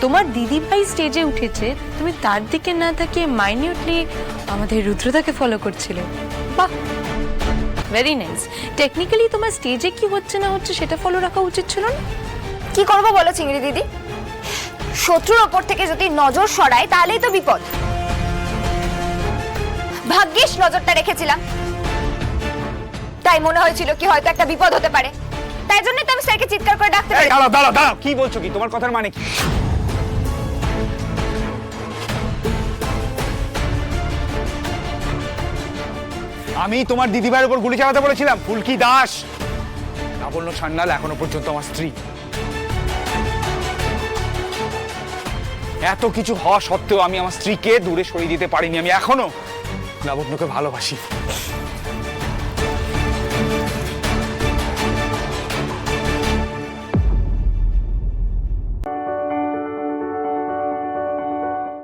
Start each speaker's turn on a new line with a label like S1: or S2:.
S1: তোমার দিদিভাই স্টেজে উঠেছে, তুমি তার দিকে না তাকিয়ে মাইনিউটলি আমাদের রুদ্রদাকে ফলো করছিলে। বাহ, ভেরি নাইস। টেকনিক্যালি তোমার স্টেজে কি হচ্ছে না হচ্ছে সেটা ফলো রাখা উচিত ছিল না?
S2: কি করবো বলো চিংড়ি দিদি, শত্রুর ওপর থেকে যদি নজর সরায় তাহলেই তো বিপদ। ভাগ্যিস নজরটা রেখেছিলাম, তাই মনে হয়েছিল কি হয়তো একটা বিপদ হতে পারে, তাই জন্য তো আমি স্যারকে চিৎকার করে ডাকতে পারি।
S3: দাঁড়াও দাঁড়াও দাঁড়াও, কি বলছো কি? তোমার কথার মানে কি? আমি তোমার দিদিভাইয়ের উপর গুলি চালাতে বলেছিলাম? ফুলকি দাস, লাবণ্য সান্যাল এখনো পর্যন্ত আমার স্ত্রী। এত কিছু হওয়া সত্ত্বেও আমি আমার স্ত্রীকে দূরে সরিয়ে দিতে পারিনি। আমি এখনো লাবণ্যকে ভালোবাসি।